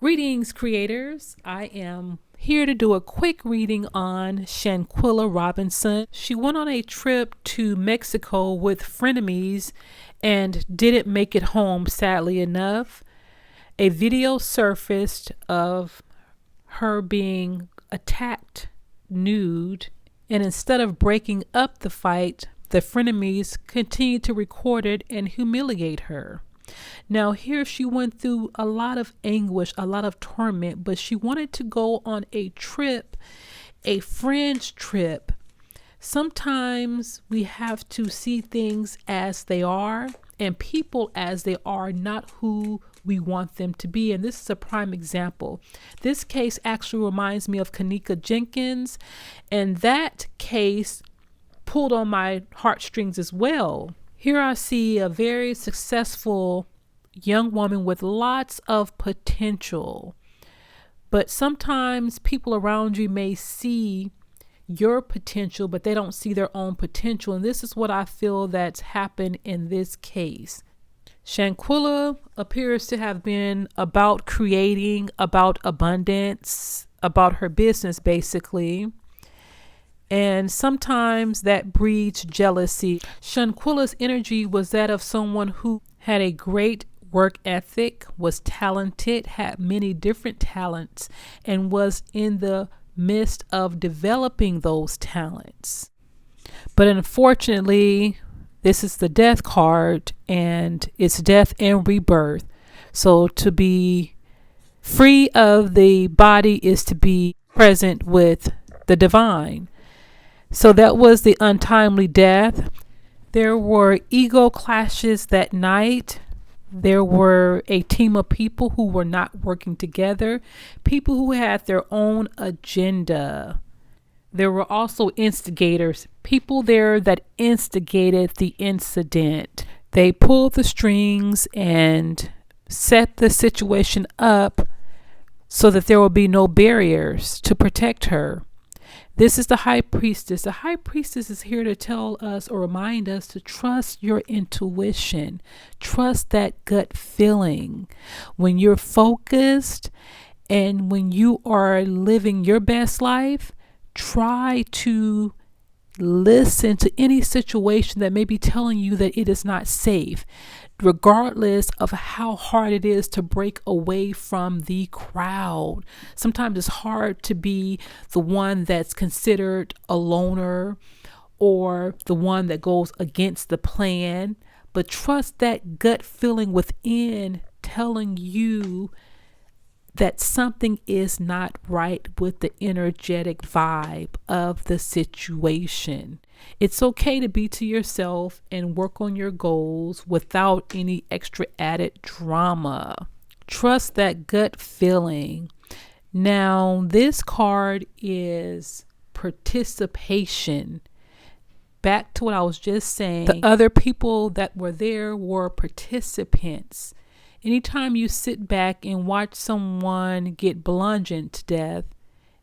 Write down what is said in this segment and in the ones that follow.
Greetings, creators. I am here to do a quick reading on Shanquella Robinson. She went on a trip to Mexico with frenemies and didn't make it home, sadly enough. A video surfaced of her being attacked nude, and instead of breaking up the fight, the frenemies continued to record it and humiliate her. Now, here she went through a lot of anguish, a lot of torment, but she wanted to go on a trip, a friend's trip. Sometimes we have to see things as they are and people as they are, not who we want them to be. And this is a prime example. This case actually reminds me of Kanika Jenkins, and that case pulled on my heartstrings as well. Here I see a very successful young woman with lots of potential, but sometimes people around you may see your potential, but they don't see their own potential. And this is what I feel that's happened in this case. Shanquella appears to have been about creating, about abundance, about her business basically. And sometimes that breeds jealousy. Shanquella's energy was that of someone who had a great work ethic, was talented, had many different talents, and was in the midst of developing those talents. But unfortunately, this is the death card, and it's death and rebirth. So to be free of the body is to be present with the divine. So that was the untimely death. There were ego clashes that night. There were a team of people who were not working together, people who had their own agenda. There were also instigators, people there that instigated the incident. They pulled the strings and set the situation up so that there will be no barriers to protect her. This is the high priestess. The high priestess is here to tell us or remind us to trust your intuition. Trust that gut feeling. When you're focused and when you are living your best life, try to listen to any situation that may be telling you that it is not safe, regardless of how hard it is to break away from the crowd. Sometimes it's hard to be the one that's considered a loner or the one that goes against the plan, but trust that gut feeling within telling you that something is not right with the energetic vibe of the situation. It's okay to be to yourself and work on your goals without any extra added drama. Trust that gut feeling. Now, this card is participation. Back to what I was just saying, the other people that were there were participants. Anytime you sit back and watch someone get bludgeoned to death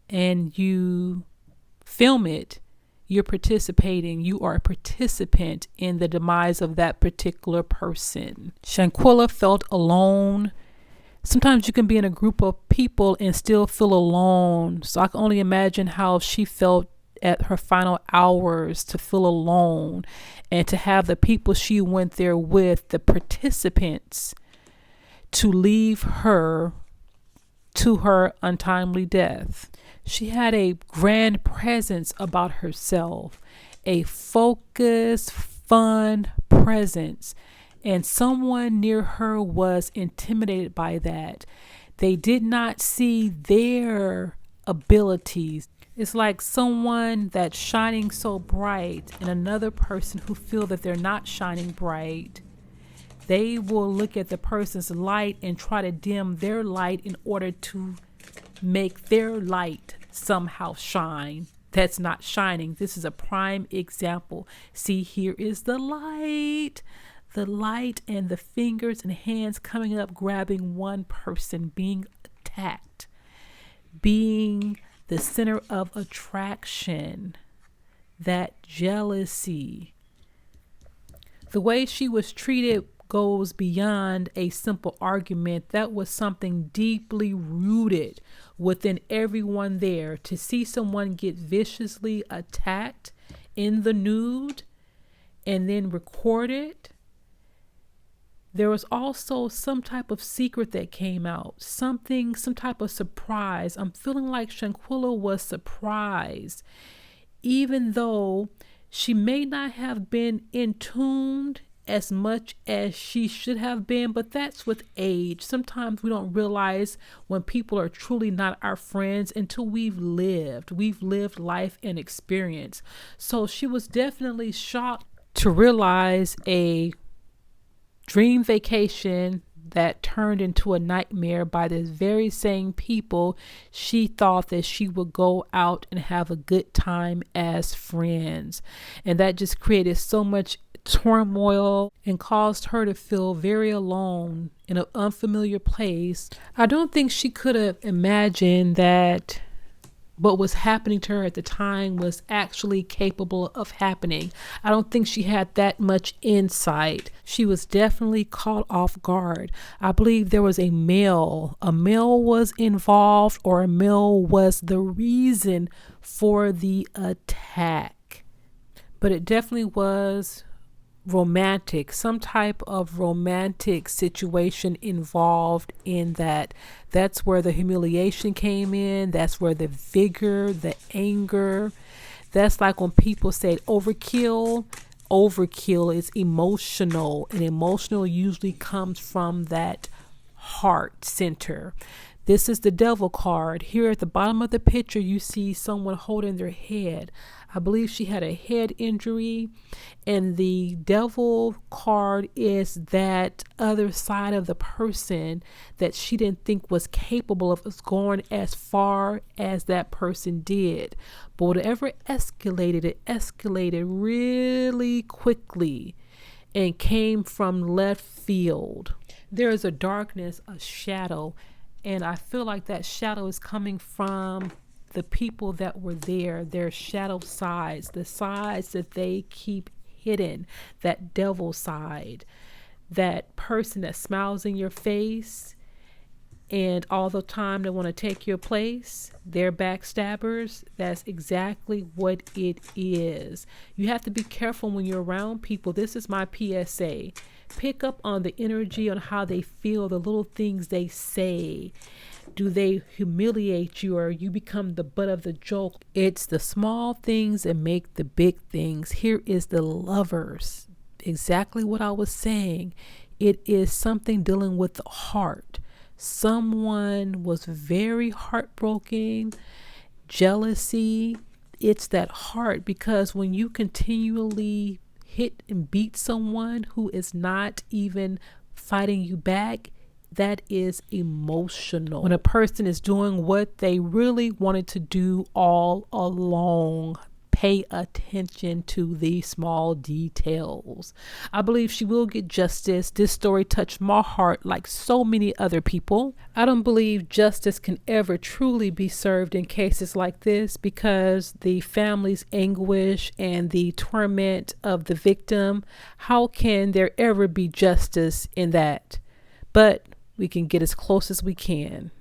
and you film it, you're participating. You are a participant in the demise of that particular person. Shanquella felt alone. Sometimes you can be in a group of people and still feel alone. So I can only imagine how she felt at her final hours, to feel alone and to have the people she went there with, the participants, to leave her to her untimely death. She had a grand presence about herself, a focused, fun presence, and someone near her was intimidated by that. They did not see their abilities. It's like someone that's shining so bright and another person who feel that they're not shining bright. They will look at the person's light and try to dim their light in order to make their light somehow shine. That's not shining. This is a prime example. See, here is the light and the fingers and hands coming up, grabbing one person, being attacked, being the center of attraction, that jealousy. The way she was treated goes beyond a simple argument. That was something deeply rooted within everyone there. To see someone get viciously attacked in the nude and then record it. There was also some type of secret that came out, some type of surprise. I'm feeling like Shanquella was surprised, even though she may not have been in tuned as much as she should have been, but that's with age. Sometimes we don't realize when people are truly not our friends until we've lived life and experience. So she was definitely shocked to realize a dream vacation that turned into a nightmare by the very same people she thought that she would go out and have a good time as friends. And that just created so much turmoil and caused her to feel very alone in an unfamiliar place. I don't think she could have imagined that what was happening to her at the time was actually capable of happening. I don't think she had that much insight. She was definitely caught off guard. I believe there was a male was involved, or a male was the reason for the attack. But it definitely was romantic, some type of romantic situation involved in that. That's where the humiliation came in. That's where the vigor, the anger. That's like when people say overkill is emotional, and emotional usually comes from that heart center. This is the devil card. Here at the bottom of the picture, you see someone holding their head. I believe she had a head injury, and the devil card is that other side of the person that she didn't think was capable of going as far as that person did. But whatever escalated, it escalated really quickly and came from left field. There is a darkness, a shadow, and I feel like that shadow is coming from the people that were there, their shadow sides, the sides that they keep hidden, that devil side, that person that smiles in your face and all the time they want to take your place, they're backstabbers. That's exactly what it is. You have to be careful when you're around people. This is my PSA. Pick up on the energy, on how they feel, the little things they say. Do they humiliate you, or you become the butt of the joke? It's the small things that make the big things. Here is the Lovers. Exactly what I was saying. It is something dealing with the heart. Someone was very heartbroken, jealousy. It's that heart, because when you continually hit and beat someone who is not even fighting you back, that is emotional. When a person is doing what they really wanted to do all along, pay attention to the small details. I believe she will get justice. This story touched my heart like so many other people. I don't believe justice can ever truly be served in cases like this, because the family's anguish and the torment of the victim, how can there ever be justice in that? But we can get as close as we can.